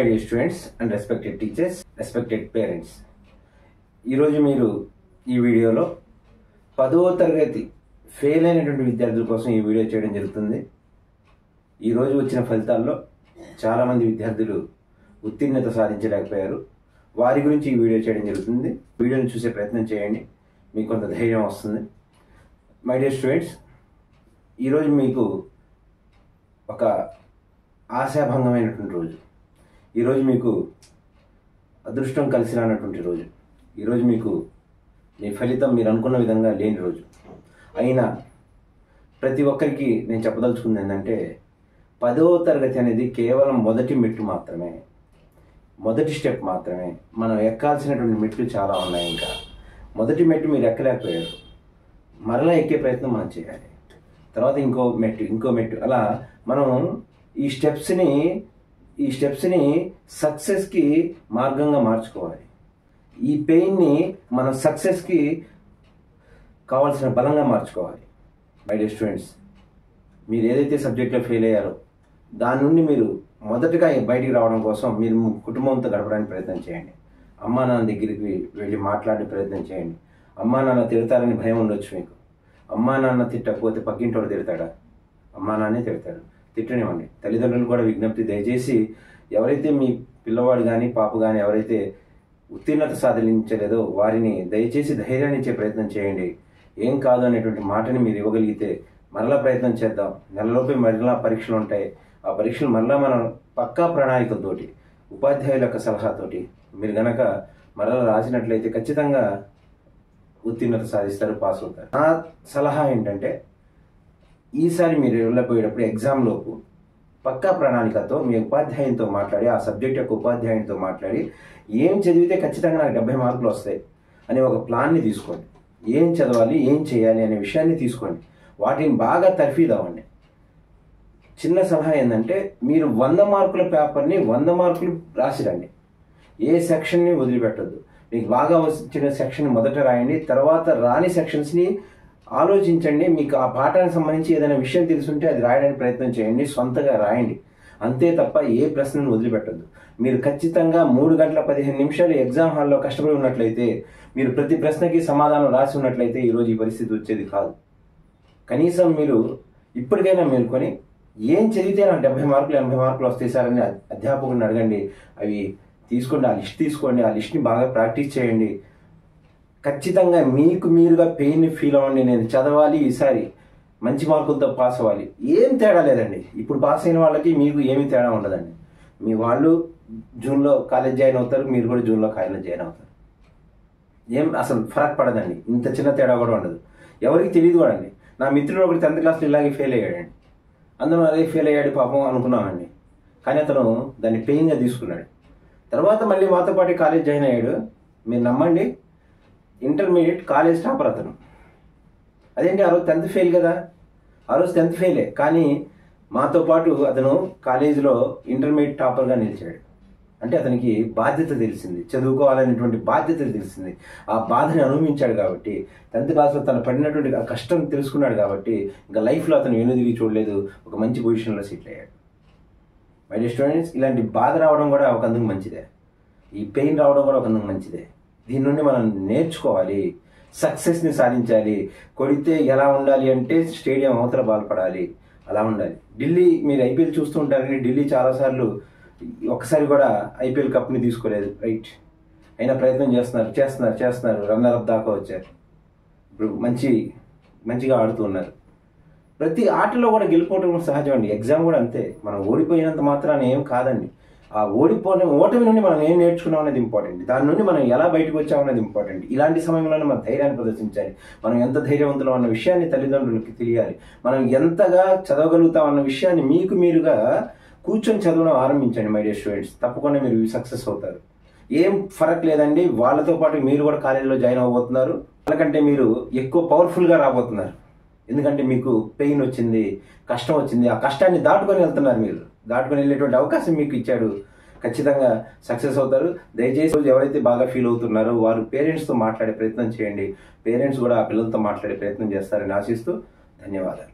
my dear students and respected teachers, respected parents. ఈరోజు మీరు ఈ వీడియోలో 10వ తరగతి ఫెయిల్ అయినటువంటి విద్యార్థుల కోసం ఈ వీడియో చేయడం జరుగుతుంది. ఈరోజు వచ్చిన ఫలితాల్లో చాలామంది విద్యార్థులు ఉత్తీర్ణత సాధించలేకపోయారు. వారి గురించి ఈ వీడియో చేయడం జరుగుతుంది. వీడియోని చూసే ప్రయత్నం చేయండి, మీకు కొంత ధైర్యం వస్తుంది. మై డియర్ స్టూడెంట్స్, ఈరోజు మీకు ఒక ఆశాభంగమైనటువంటి రోజు. ఈరోజు మీకు అదృష్టం కలిసి రానటువంటి రోజు. ఈరోజు మీకు మీ ఫలితం మీరు అనుకున్న విధంగా లేని రోజు. అయినా ప్రతి ఒక్కరికి నేను చెప్పదలుచుకుంది ఏంటంటే 10వ తరగతి అనేది కేవలం మొదటి మెట్టు మాత్రమే, మొదటి స్టెప్ మాత్రమే. మనం ఎక్కాల్సినటువంటి మెట్లు చాలా ఉన్నాయి. ఇంకా మొదటి మెట్టు మీరు ఎక్కలేకపోయారు, మరలా ఎక్కే ప్రయత్నం మనం చేయాలి. తర్వాత ఇంకో మెట్టు అలా మనం ఈ స్టెప్స్ని సక్సెస్కి మార్గంగా మార్చుకోవాలి. ఈ పెయిన్ని మనం సక్సెస్కి కావాల్సిన బలంగా మార్చుకోవాలి. మై డియర్ స్టూడెంట్స్, మీరు ఏదైతే సబ్జెక్ట్లో ఫెయిల్ అయ్యారో దాని నుండి మీరు మొదటగా బయటికి రావడం కోసం మీరు కుటుంబంతో గడపడానికి ప్రయత్నం చేయండి. అమ్మా నాన్న దగ్గరికి వెళ్ళి మాట్లాడే ప్రయత్నం చేయండి. అమ్మా నాన్న తిడతారని భయం ఉండొచ్చు మీకు. అమ్మా నాన్న తిట్టకపోతే పక్కింటోడు తిడతాడా? అమ్మా నాన్నే తిడతాడు. తిట్టనివ్వండి. తల్లిదండ్రులు కూడా విజ్ఞప్తి, దయచేసి ఎవరైతే మీ పిల్లవాడు కానీ పాప కానీ ఎవరైతే ఉత్తీర్ణత సాధించలేదో వారిని దయచేసి ధైర్యాన్ని ఇచ్చే ప్రయత్నం చేయండి. ఏం కాదు అనేటువంటి మాటని మీరు ఇవ్వగలిగితే మరలా ప్రయత్నం చేద్దాం. నెలలోపే మరలా పరీక్షలు ఉంటాయి. ఆ పరీక్షలు మరలా మనం పక్కా ప్రణాళికలతోటి ఉపాధ్యాయుల యొక్క సలహాతోటి మీరు గనక మరలా రాసినట్లయితే ఖచ్చితంగా ఉత్తీర్ణత సాధిస్తారు, పాస్ అవుతారు. నా సలహా ఏంటంటే ఈసారి మీరు వెళ్ళిపోయేటప్పుడు ఎగ్జామ్లోపు పక్కా ప్రణాళికతో మీ ఉపాధ్యాయునితో మాట్లాడి, ఆ సబ్జెక్ట్ యొక్క ఉపాధ్యాయునితో మాట్లాడి ఏం చదివితే ఖచ్చితంగా నాకు 70 మార్కులు వస్తాయి అనే ఒక ప్లాన్ని తీసుకోండి. ఏం చదవాలి, ఏం చేయాలి అనే విషయాన్ని తీసుకోండి. వాటిని బాగా తర్ఫీదు అవ్వండి. చిన్న సలహా ఏంటంటే మీరు 100 మార్కుల పేపర్ని 100 మార్కులు రాసిరండి. ఏ సెక్షన్ని వదిలిపెట్టద్దు. మీకు బాగా వచ్చిన సెక్షన్ మొదట రాయండి. తర్వాత రాని సెక్షన్స్ని ఆలోచించండి. మీకు ఆ పాఠానికి సంబంధించి ఏదైనా విషయం తెలుసుంటే అది రాయడానికి ప్రయత్నం చేయండి. సొంతగా రాయండి. అంతే తప్ప ఏ ప్రశ్నను వదిలిపెట్టద్దు. మీరు ఖచ్చితంగా 3 గంటల 15 నిమిషాలు ఎగ్జామ్ హాల్లో కష్టపడి ఉన్నట్లయితే, మీరు ప్రతి ప్రశ్నకి సమాధానం రాసి ఉన్నట్లయితే ఈరోజు ఈ పరిస్థితి వచ్చేది కాదు. కనీసం మీరు ఇప్పటికైనా మేల్కొని ఏం చదివితే నాకు 70 మార్కులు 80 మార్కులు వస్తాయి సార్ అని అధ్యాపకుడిని అడగండి. అవి తీసుకోండి, ఆ లిస్ట్ తీసుకోండి. ఆ లిస్ట్ని బాగా ప్రాక్టీస్ చేయండి. ఖచ్చితంగా మీకు మీరుగా పెయిన్ని ఫీల్ అవ్వండి. నేను చదవాలి, ఈసారి మంచి మార్కులతో పాస్ అవ్వాలి. ఏం తేడా లేదండి. ఇప్పుడు పాస్ అయిన వాళ్ళకి మీకు ఏమీ తేడా ఉండదండి. మీ వాళ్ళు జూన్లో కాలేజ్ జాయిన్ అవుతారు, మీరు కూడా జూన్లో కాలేజ్ జాయిన్ అవుతారు. ఏం అసలు ఫరక్ పడదండి. ఇంత చిన్న తేడా కూడా ఉండదు. ఎవరికి తెలియదు కూడా అండి. నా మిత్రుడు ఒకటి 10th క్లాస్లో ఇలాగే ఫెయిల్ అయ్యాడండి. అందరూ అదే ఫెయిల్ అయ్యాడు పాపం అనుకున్నామండి. కానీ అతను దాన్ని పెయిన్గా తీసుకున్నాడు. తర్వాత మళ్ళీ మాతో పాటు కాలేజ్ జాయిన్ అయ్యాడు. మీరు నమ్మండి, ఇంటర్మీడియట్ కాలేజ్ టాపర్ అతను. అదేంటి, ఆ రోజు 10th ఫెయిల్ కదా, ఆ రోజు 10th ఫెయిలే, కానీ మాతో పాటు అతను కాలేజీలో ఇంటర్మీడియట్ టాపర్గా నిలిచాడు. అంటే అతనికి బాధ్యత తెలిసింది, చదువుకోవాలనేటువంటి బాధ్యత తెలిసింది. ఆ బాధని అనుభవించాడు కాబట్టి 10th క్లాస్లో తను పడినటువంటి ఆ కష్టం తెలుసుకున్నాడు కాబట్టి ఇంకా లైఫ్లో అతను వెనుదిరిగి చూడలేదు, ఒక మంచి పొజిషన్లో సెటిల్ అయ్యాడు. మై డియర్ స్టూడెంట్స్, ఇలాంటి బాధ రావడం కూడా ఒకందుకు మంచిదే. ఈ పెయిన్ రావడం కూడా ఒకందుకు మంచిదే. దీని నుండి మనం నేర్చుకోవాలి, సక్సెస్ని సాధించాలి. కొడితే ఎలా ఉండాలి అంటే స్టేడియం అవతల బాల్పడాలి, అలా ఉండాలి. ఢిల్లీ, మీరు ఐపీఎల్ చూస్తూ ఉంటారని ఢిల్లీ చాలాసార్లు ఒక్కసారి కూడా ఐపీఎల్ కప్ని తీసుకోలేదు, రైట్? అయినా ప్రయత్నం చేస్తున్నారు. రన్నర్ అప్ దాకా వచ్చారు. ఇప్పుడు మంచిగా ఆడుతూ ఉన్నారు. ప్రతి ఆటలో కూడా గెలిపోవడం సహజం అండి. ఎగ్జామ్ కూడా అంతే. మనం ఓడిపోయినంత మాత్రాన ఏం కాదండి. ఆ ఓటమి నుండి మనం ఏం నేర్చుకున్నాం అనేది ఇంపార్టెంట్. దాని నుండి మనం ఎలా బయటకు వచ్చాం అనేది ఇంపార్టెంట్. ఇలాంటి సమయంలోనే మనం ధైర్యాన్ని ప్రదర్శించాలి. మనం ఎంత ధైర్యవంతులం అన్న విషయాన్ని తల్లిదండ్రులకి తెలియాలి. మనం ఎంతగా చదవగలుగుతాం అన్న విషయాన్ని మీకు మీరుగా కూర్చొని చదవడం ఆరంభించండి. మై డియర్ స్టూడెంట్స్, తప్పకుండా మీరు సక్సెస్ అవుతారు. ఏం ఫరక్ లేదండి. వాళ్ళతో పాటు మీరు కూడా కాలేజీలో జాయిన్ అవ్వబోతున్నారు. వాళ్ళకంటే మీరు ఎక్కువ పవర్ఫుల్గా రాబోతున్నారు. ఎందుకంటే మీకు పెయిన్ వచ్చింది, కష్టం వచ్చింది. ఆ కష్టాన్ని దాటుకొని వెళ్తున్నారు. మీరు దాటుకొని వెళ్ళేటువంటి అవకాశం మీకు ఇచ్చాడు. ఖచ్చితంగా సక్సెస్ అవుతారు. దయచేసి ఎవరైతే బాగా ఫీల్ అవుతున్నారో వారు పేరెంట్స్తో మాట్లాడే ప్రయత్నం చేయండి. పేరెంట్స్ కూడా ఆ పిల్లలతో మాట్లాడే ప్రయత్నం చేస్తారని ఆశిస్తూ ధన్యవాదాలు.